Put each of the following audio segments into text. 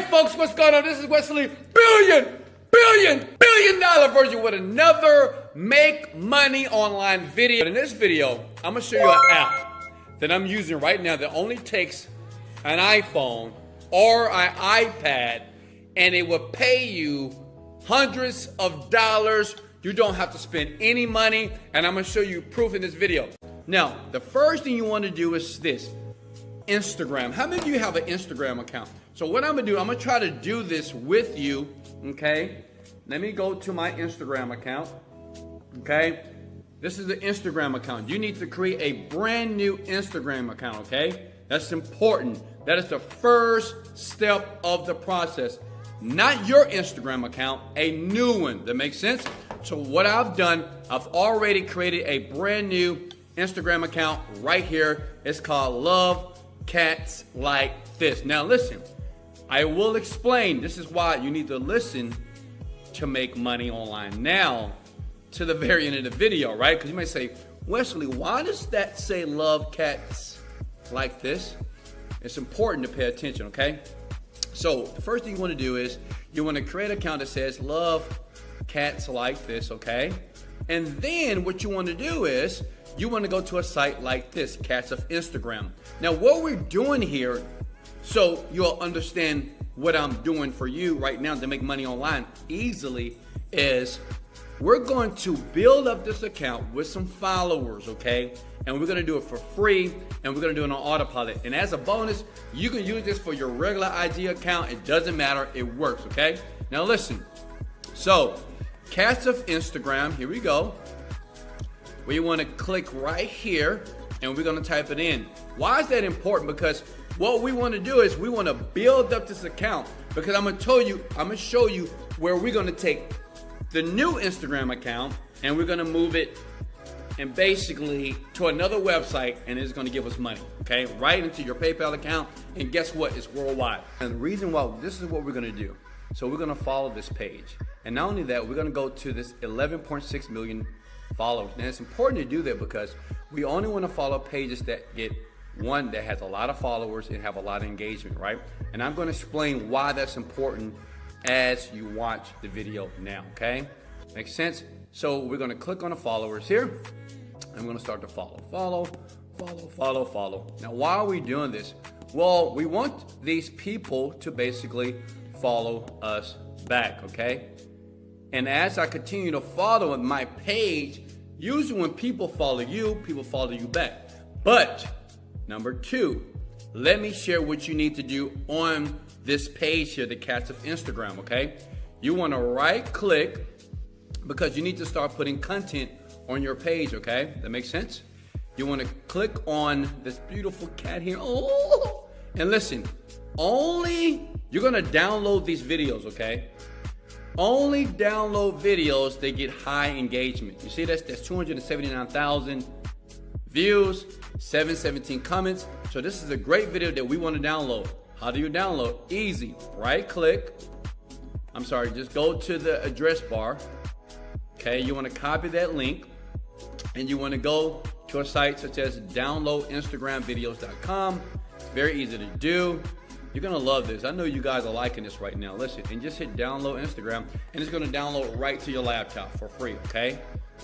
folks, what's going on? This is Wesley, billion dollar version with another make money online video. In this video, I'm gonna show you an app that I'm using right now that only takes an iPhone or an iPad, and it will pay you hundreds of dollars. You don't have to spend any money, and I'm gonna show you proof in this video. Now, the first thing you wanna do is this, Instagram. How many of you have an Instagram account? So what I'm gonna do, I'm gonna try to do this with you, okay? Let me go to my Instagram account, okay? This is the Instagram account. You need to create a brand new Instagram account, okay? That's important. That is the first step of the process. Not your Instagram account, a new one. That makes sense? So what I've done, I've already created a brand new Instagram account right here. It's called Love Cats Like This. Now listen, I will explain. This is why you need to listen to make money online now to the very end of the video, right? Because you might say, Wesley, why does that say Love Cats Like This? It's important to pay attention, okay? So the first thing you want to do is you want to create an account that says Love Cats Like This, okay? And then what you want to do is you want to go to a site like this, Cats of Instagram. Now what we're doing here, so you'll understand what I'm doing for you right now to make money online easily, is we're going to build up this account with some followers, okay? And we're gonna do it for free, and we're gonna do it on autopilot. And as a bonus, you can use this for your regular IG account. It doesn't matter, it works, okay? Now listen, so Cats of Instagram, here we go. We wanna click right here, and we're gonna type it in. Why is that important? Because what we wanna do is we wanna build up this account, because I'm gonna show you where we're gonna take the new Instagram account and we're gonna move it and basically to another website, and it's gonna give us money, okay? Right into your PayPal account, and guess what? It's worldwide. And the reason why, this is what we're gonna do. So we're gonna follow this page. And not only that, we're gonna go to this 11.6 million followers. And it's important to do that because we only wanna follow pages that get one that has a lot of followers and have a lot of engagement, right? And I'm gonna explain why that's important as you watch the video now, okay? Makes sense? So we're gonna click on the followers here. I'm gonna start to follow. Now, why are we doing this? Well, we want these people to basically follow us back, okay? And as I continue to follow my page, usually when people follow you back. But number two, let me share what you need to do on this page here, the Cats of Instagram, okay? You wanna right click because you need to start putting content on your page, okay? That makes sense? You wanna click on this beautiful cat here. Oh, and listen, you're gonna download these videos, okay? Only download videos that get high engagement. You see that's 279,000 views, 717 comments. So this is a great video that we wanna download. How do you download? Easy, right click. Just go to the address bar. Okay, you wanna copy that link and you wanna go to a site such as downloadinstagramvideos.com. It's very easy to do. You're gonna love this. I know you guys are liking this right now. Listen, and just hit download Instagram and it's gonna download right to your laptop for free, okay?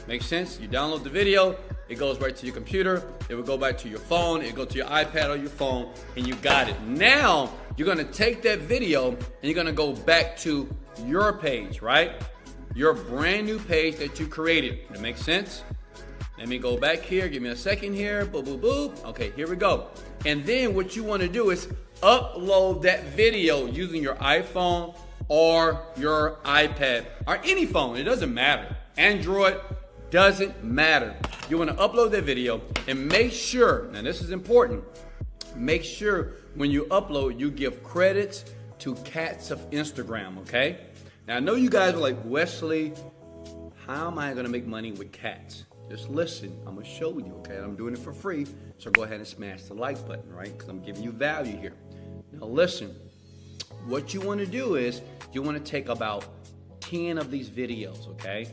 Makes sense? You download the video, it goes right to your computer, it will go back to your phone, it will go to your iPad or your phone, and you got it. Now, you're gonna take that video and you're gonna go back to your page, right? Your brand new page that you created. That makes sense? Let me go back here, give me a second here, boop, boop, boop. Okay, here we go. And then what you wanna do is upload that video using your iPhone or your iPad or any phone, it doesn't matter. Android, doesn't matter. You wanna upload that video and make sure, now this is important, make sure when you upload, you give credits to Cats of Instagram, okay? Now I know you guys are like, Wesley, how am I gonna make money with cats? Just listen, I'm gonna show you, okay? I'm doing it for free, so go ahead and smash the like button, right? Because I'm giving you value here. Now listen, what you wanna do is, you wanna take about 10 of these videos, okay?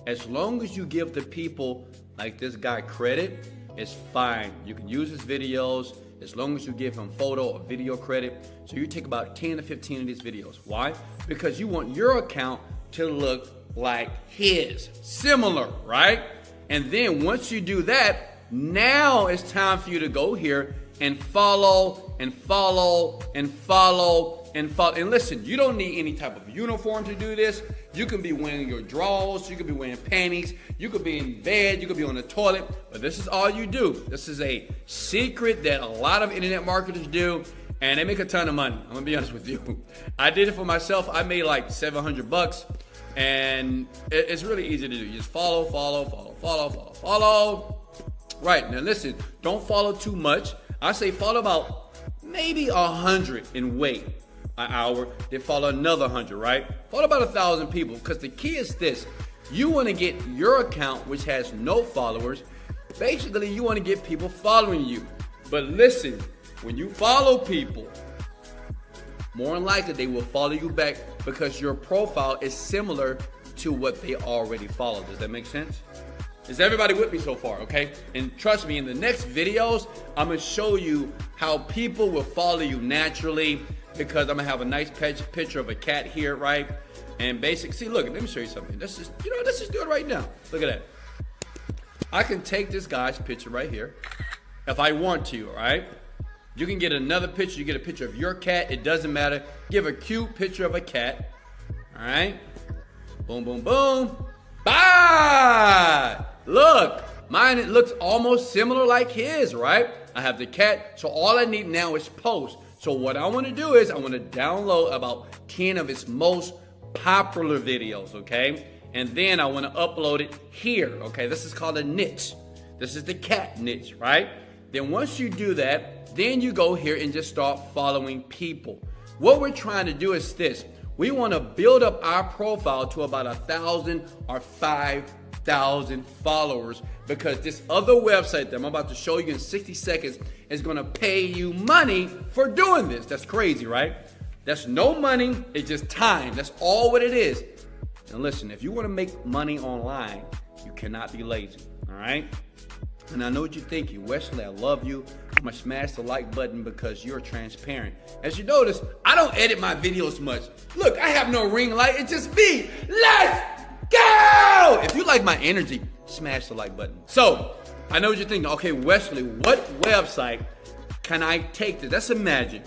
As long as you give the people like this guy credit, it's fine. You can use his videos, as long as you give him photo or video credit. So you take about 10 to 15 of these videos. Why? Because you want your account to look like his, similar, right? And then once you do that, now it's time for you to go here and follow and follow and follow and follow. And listen, you don't need any type of uniform to do this. You can be wearing your drawers, you could be wearing panties, you could be in bed, you could be on the toilet, but this is all you do. This is a secret that a lot of internet marketers do, and they make a ton of money. I'm gonna be honest with you. I did it for myself. I made like $700, and it's really easy to do. You just follow. Right, now listen, don't follow too much. I say follow about maybe 100 and wait an hour, then follow another 100, right? Follow about 1,000 people, because the key is this. You want to get your account, which has no followers. Basically, you want to get people following you. But listen, when you follow people, more than likely they will follow you back because your profile is similar to what they already follow. Does that make sense? Is everybody with me so far, okay? And trust me, in the next videos, I'm gonna show you how people will follow you naturally, because I'm gonna have a nice picture of a cat here, right? And basically, see, look, let me show you something. Let's just do it right now. Look at that. I can take this guy's picture right here if I want to, all right? You can get another picture. You get a picture of your cat. It doesn't matter. Give a cute picture of a cat, all right? Boom, boom, boom. Bye! Look, mine, it looks almost similar like his, right? I have the cat, so all I need now is post. So what I want to do is I want to download about 10 of his most popular videos, okay? And then I want to upload it here, okay? This is called a niche. This is the cat niche, right? Then once you do that, then you go here and just start following people. What we're trying to do is this. We want to build up our profile to about 1,000 or 5,000 followers, because this other website that I'm about to show you in 60 seconds is going to pay you money for doing this. That's crazy, right? That's no money. It's just time. That's all what it is. And listen, if you want to make money online, you cannot be lazy, all right? And I know what you're thinking. Wesley, I love you. I'm going to smash the like button because you're transparent. As you notice, I don't edit my videos much. Look, I have no ring light. It's just me. Let's go! If you like my energy, smash the like button. So, I know what you're thinking. Okay, Wesley, what website can I take this? Let's imagine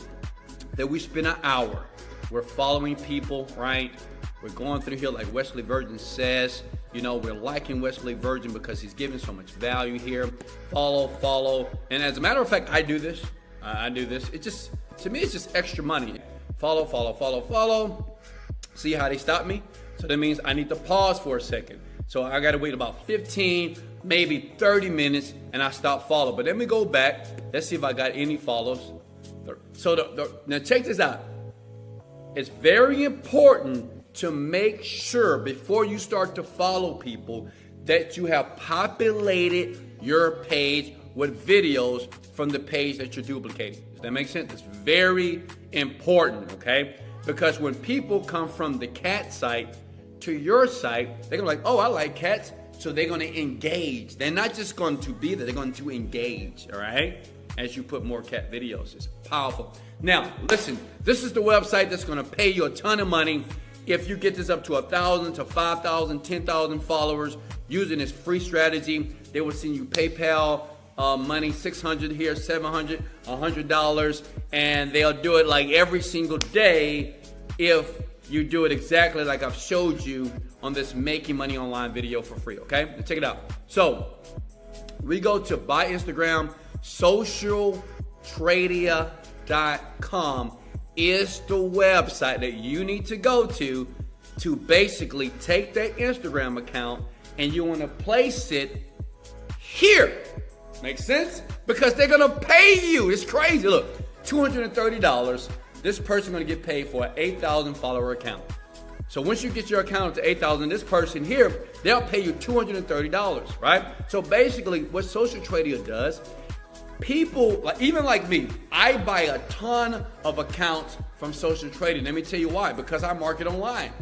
that we spend an hour. We're following people, right? We're going through here like Wesley Virgin says. You know, we're liking Wesley Virgin because he's giving so much value here. Follow. And as a matter of fact, I do this. I do this. It just, to me, it's just extra money. Follow. See how they stop me? So that means I need to pause for a second. So I got to wait about 15, maybe 30 minutes, and I stop follow. But let me go back. Let's see if I got any follows. So now check this out. It's very important to make sure before you start to follow people that you have populated your page with videos from the page that you're duplicating. Does that make sense? It's very important, okay? Because when people come from the cat site to your site, they're gonna be like, oh, I like cats, so they're gonna engage. They're not just going to be there, they're going to engage, all right? As you put more cat videos. It's powerful. Now, listen, this is the website that's gonna pay you a ton of money if you get this up to 1,000 to 5,000, 10,000 followers using this free strategy. They will send you PayPal money, $600 here, $700, $100, and they'll do it like every single day if you do it exactly like I've showed you on this Making Money Online video for free, okay? Now check it out. So we go to Buy Instagram, socialtradia.com is the website that you need to go to basically take that Instagram account and you want to place it here. Makes sense? Because they're going to pay you. It's crazy. Look, $230. This person's going to get paid for an 8,000 follower account. So once you get your account to 8,000, this person here, they'll pay you $230, right? So basically what Social Tradia does, people, even like me, I buy a ton of accounts from Social Tradia. Let me tell you why. Because I market online.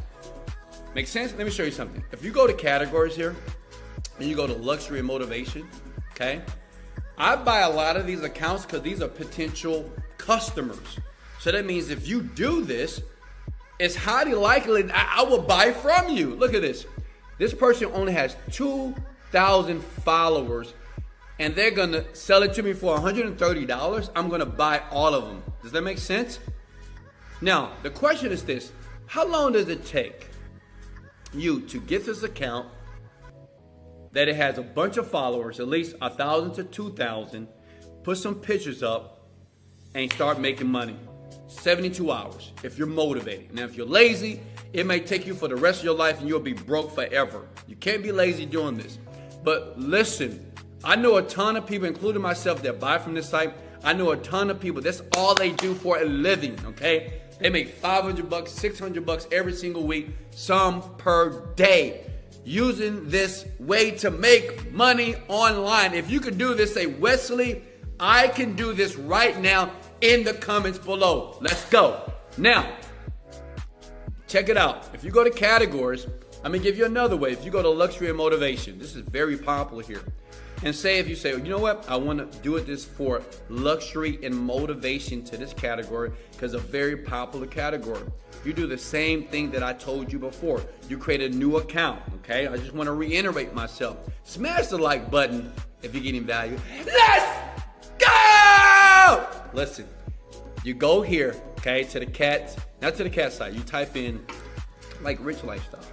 Make sense? Let me show you something. If you go to categories here, and you go to luxury and motivation, okay? I buy a lot of these accounts because these are potential customers. So that means if you do this, it's highly likely that I will buy from you. Look at this. This person only has 2,000 followers, and they're going to sell it to me for $130. I'm going to buy all of them. Does that make sense? Now, the question is this. How long does it take you to get this account that it has a bunch of followers, at least 1,000 to 2,000, put some pictures up, and start making money? 72 hours if you're motivated. Now, if you're lazy, it may take you for the rest of your life and you'll be broke forever. You can't be lazy doing this. But listen, I know a ton of people, including myself, that buy from this site. I know a ton of people, that's all they do for a living, okay? They make $500, $600 every single week, some per day, using this way to make money online. If you can do this, say, Wesley, I can do this right now, in the comments below. Let's go. Now, check it out. If you go to categories, I'm gonna give you another way. If you go to luxury and motivation, this is very popular here. And say, if you say, you know what, I want to do this for luxury and motivation to this category because it's a very popular category. You do the same thing that I told you before. You create a new account, okay? I just want to reiterate myself. Smash the like button if you're getting value. Let's go! Listen, you go here, okay, to the cat, not to the cat site. You type in like rich lifestyle,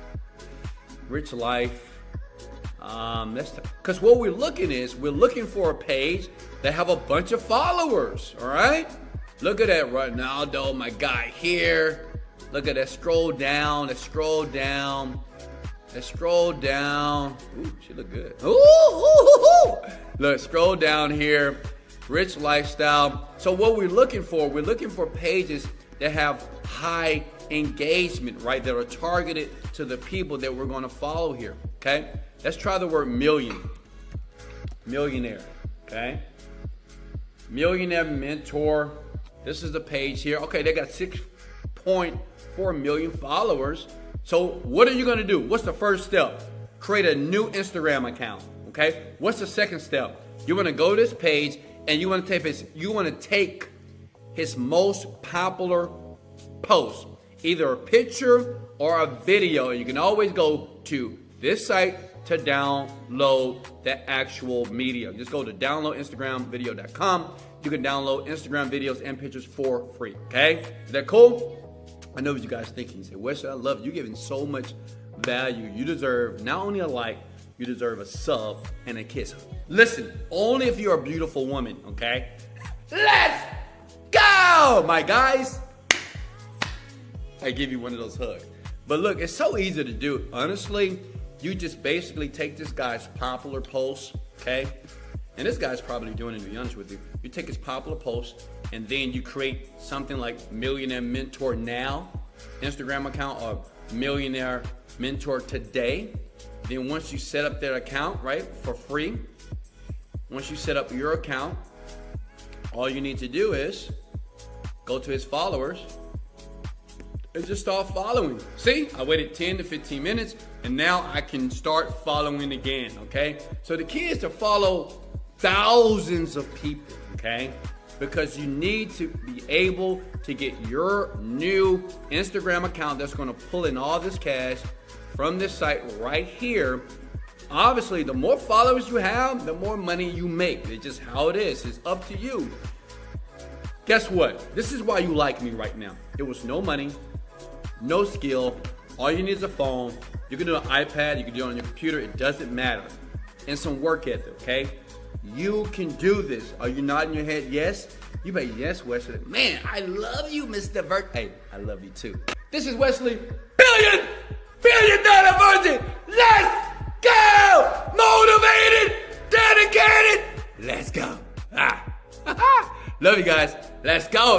rich life. Because what we're looking for a page that have a bunch of followers, all right? Look at that, Ronaldo, my guy here. Look at that, scroll down, let's scroll down. Let's scroll down. Ooh, she look good. Ooh. Look, scroll down here, rich lifestyle. So what we're looking for pages that have high engagement, right? That are targeted to the people that we're going to follow here, okay? Let's try the word millionaire, okay? Millionaire mentor. This is the page here. Okay, they got 6.4 million followers. So what are you going to do? What's the first step? Create a new Instagram account, okay? What's the second step? You want to go to this page and you want to take his most popular post, either a picture or a video. You can always go to this site to download the actual media. Just go to downloadinstagramvideo.com. You can download Instagram videos and pictures for free, okay? Is that cool? I know what you guys thinking. You say, Wesley, I love you. You're giving so much value. You deserve not only a like, you deserve a sub and a kiss. Listen, only if you're a beautiful woman, okay? Let's go, my guys. I give you one of those hugs. But look, it's so easy to do. Honestly, you just basically take this guy's popular post, okay? And this guy's probably doing it, to be honest with you. You take his popular post, and then you create something like Millionaire Mentor Now Instagram account or Millionaire Mentor Today. Then once you set up their account, right, for free, once you set up your account, all you need to do is go to his followers and just start following. See, I waited 10 to 15 minutes and now I can start following again, okay? So the key is to follow thousands of people, okay? Because you need to be able to get your new Instagram account that's gonna pull in all this cash from this site right here. Obviously, the more followers you have, the more money you make. It's just how it is. It's up to you. Guess what? This is why you like me right now. It was no money, no skill. All you need is a phone. You can do it on an iPad. You can do it on your computer. It doesn't matter. And some work ethic, okay? You can do this. Are you nodding your head yes? You better yes, Wesley. Man, I love you, Mr. Vert. Hey, I love you too. This is Wesley, billion dollar virgin. Let's go! Motivated, dedicated. Let's go. Love you guys. Let's go.